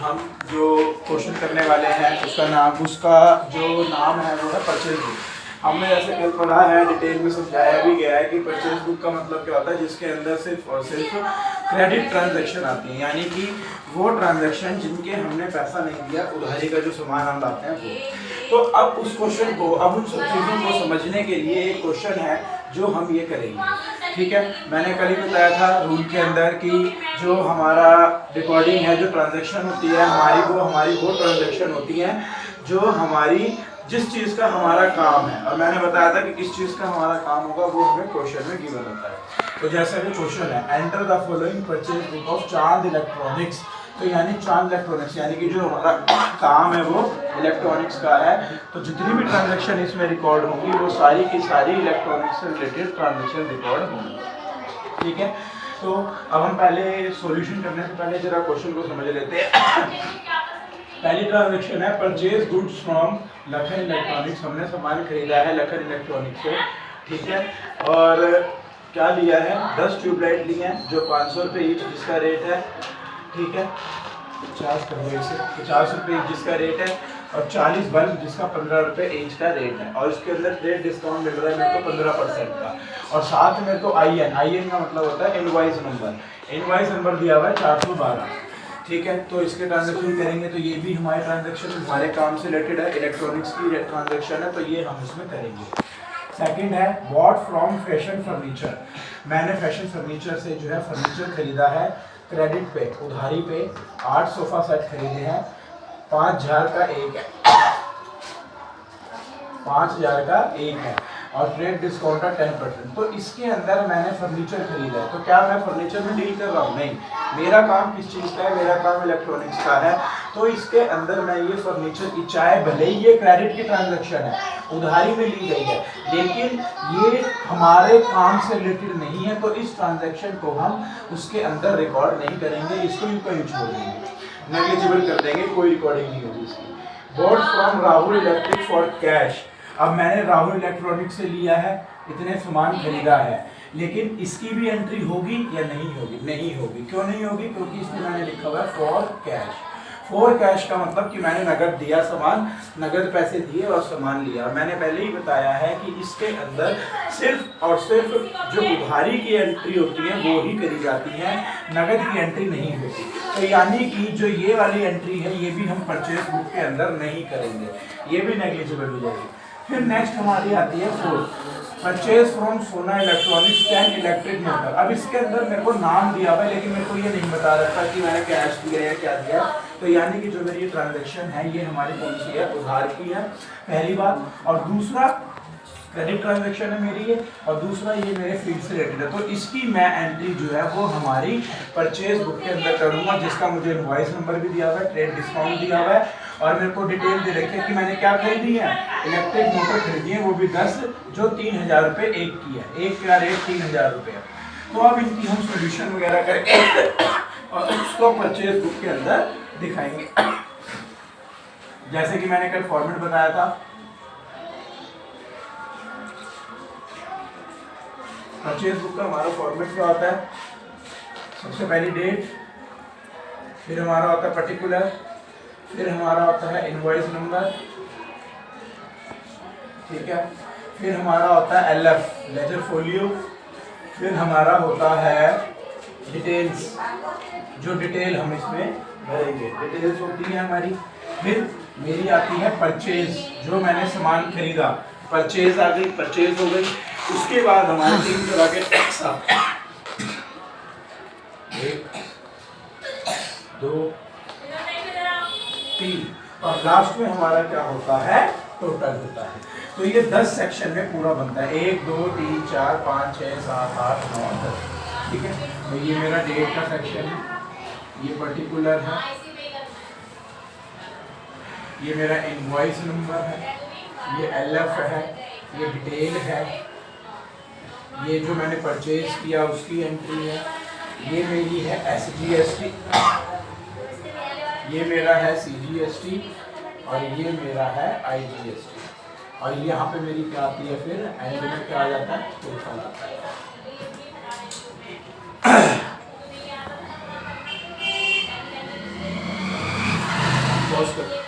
हम जो क्वेश्चन करने वाले हैं उसका जो नाम है वो है परचेज बुक। हमने जैसे कल पढ़ा है, डिटेल में समझाया भी गया है कि परचेज बुक का मतलब क्या होता है, जिसके अंदर सिर्फ और सिर्फ क्रेडिट ट्रांजैक्शन आती है, यानी कि वो ट्रांजैक्शन जिनके हमने पैसा नहीं दिया, उधारी का जो सामान हम लाते हैं वो। तो अब उस क्वेश्चन को, अब उन सब चीज़ों को समझने के लिए एक क्वेश्चन है जो हम ये करेंगे। ठीक है, मैंने कल ही बताया था रूल के अंदर कि जो हमारा रिकॉर्डिंग है, जो ट्रांजैक्शन होती है हमारी वो ट्रांजैक्शन होती है जो हमारी जिस चीज़ का हमारा काम है, और मैंने बताया था कि किस चीज़ का हमारा काम होगा वो हमें क्वेश्चन में गिवन होता है। तो जैसा कि क्वेश्चन है, enter the following purchase book of चांद इलेक्ट्रॉनिक्स। तो यानी चांद इलेक्ट्रॉनिक्स, यानी कि जो हमारा काम है वो इलेक्ट्रॉनिक्स का है, तो जितनी भी ट्रांजैक्शन इसमें रिकॉर्ड होंगी वो सारी की सारी इलेक्ट्रॉनिक्स से रिलेटेड ट्रांजैक्शन रिकॉर्ड होंगी। ठीक है, तो अब हम पहले सॉल्यूशन करने से पहले जरा क्वेश्चन को समझ लेते हैं। पहली ट्रांजैक्शन है purchase goods from Lakhan electronics. हमने सामान खरीदा है लखन इलेक्ट्रॉनिक्स से। ठीक है, और क्या लिया है, 10 ट्यूबलाइट ली हैं जो 500 रुपये ईच जिसका रेट है। ठीक है, 50 रुपये जिसका रेट है, और 40 बल्ब जिसका 15 रुपये ईच का रेट है, और इसके अंदर रेट डिस्काउंट मिल रहा है मेरे को 15% का, और साथ में तो आई एन का मतलब होता है इनवॉइस नंबर दिया हुआ है 412। ठीक है, तो इसके ट्रांजैक्शन करेंगे तो ये भी हमारे ट्रांजैक्शन हमारे काम से रिलेटेड है, इलेक्ट्रॉनिक्स की ट्रांजैक्शन है, तो ये हम इसमें करेंगे। सेकंड है बॉट फ्रॉम फैशन फर्नीचर। मैंने फैशन फर्नीचर से जो है फर्नीचर खरीदा है क्रेडिट पे, उधारी पे। 8 सोफा सेट खरीदे हैं, 5000 का एक है, 5000 का एक है, और ट्रेड डिस्काउंट का 10%। तो इसके अंदर मैंने फर्नीचर खरीदा है, तो क्या मैं फर्नीचर में डील कर रहा हूँ? नहीं, मेरा काम किस चीज़ का है, मेरा काम इलेक्ट्रॉनिक्स का है। तो इसके अंदर मैं ये फर्नीचर की, चाहे भले ही ये क्रेडिट की ट्रांजैक्शन है, उधारी में ली गई है, लेकिन ये हमारे काम से रिलेटेड नहीं है, तो इस ट्रांजैक्शन को हम उसके अंदर रिकॉर्ड नहीं करेंगे, इसको यूँ कहीं छोड़ देंगे, नेग्लिजिबल कर देंगे, कोई रिकॉर्डिंग नहीं होगी इसकी। Bought from Rahul electric for cash. अब मैंने राहुल इलेक्ट्रॉनिक से लिया है, इतने सामान खरीदा है, लेकिन इसकी भी एंट्री होगी या नहीं होगी? नहीं होगी। क्यों नहीं होगी? क्योंकि इसमें मैंने लिखा हुआ है फॉर कैश। फॉर कैश का मतलब कि मैंने नगद दिया सामान, नगद पैसे दिए और सामान लिया। मैंने पहले ही बताया है कि इसके अंदर सिर्फ और सिर्फ जो उधारी की एंट्री होती है वो ही करी जाती है, नगद की एंट्री नहीं होती। तो यानी कि जो ये वाली एंट्री है ये भी हम परचेज बुक के अंदर नहीं करेंगे, ये भी नेग्लिजिबल हो जाएगी। फिर नेक्स्ट हमारी आती है फोर्थ, परचेज फ्रॉम सोना इलेक्ट्रॉनिक्स 10 इलेक्ट्रिक मोटर। अब इसके अंदर मेरे को नाम दिया हुआ है, लेकिन मेरे को ये नहीं बता रखा कि मैंने कैश दिया या क्या दिया। तो यानी कि जो मेरी ये ट्रांजैक्शन है ये हमारी कौन सी है? उधार की है, पहली बात। और दूसरा क्रेडिट ट्रांजैक्शन है मेरी ये, और दूसरा ये मेरे फील्ड से रिलेटेड है, तो इसकी मैं एंट्री जो है वो हमारी परचेज बुक के अंदर करूँगा, जिसका मुझे इनवॉइस नंबर भी दिया हुआ है, ट्रेड डिस्काउंट दिया हुआ है, और मेरे को डिटेल दे रखी है कि मैंने क्या खरीदी है, इलेक्ट्रिक मोटर खरीदी है, वो भी 10 जो 3000 रुपये एक की है, एक का रेट 3000 रुपये। तो अब इनकी हम सोल्यूशन वगैरह करके और उसको परचेज बुक के अंदर दिखाएंगे। जैसे कि मैंने कल फॉर्मेट बताया था, परचेज बुक का हमारा फॉर्मेट क्या होता है? सबसे पहली डेट, फिर हमारा होता है पर्टिकुलर, फिर हमारा होता है इनवॉइस नंबर, ठीक है, फिर हमारा होता है एलएफ लेजर फोलियो, फिर हमारा होता है डिटेल्स, जो डिटेल हम इसमें भरेंगे, डिटेल्स होती है हमारी। फिर मेरी आती है परचेज, जो मैंने सामान खरीदा, परचेज आ गई, परचेज हो गई। उसके बाद हमारे 3 तरह के टैक्स आते हैं, 1 2 3, और लास्ट में हमारा क्या होता है? टोटल होता है। तो ये 10 सेक्शन में पूरा बनता है, 1 2 3 4 5 6 7 8 9 10। ठीक है, तो ये मेरा डेट का सेक्शन है, ये पर्टिकुलर है, ये मेरा इनवॉइस नंबर है, ये एलएफ है, ये डिटेल है, ये जो मैंने परचेज किया उसकी एंट्री है, ये मेरी है एसजीएसटी, ये मेरा है सीजीएसटी, और ये मेरा है आईजीएसटी, और यहाँ पे मेरी क्या आती है? फिर एंड में क्या आ जाता है? टोटल आता है। पॉज कर।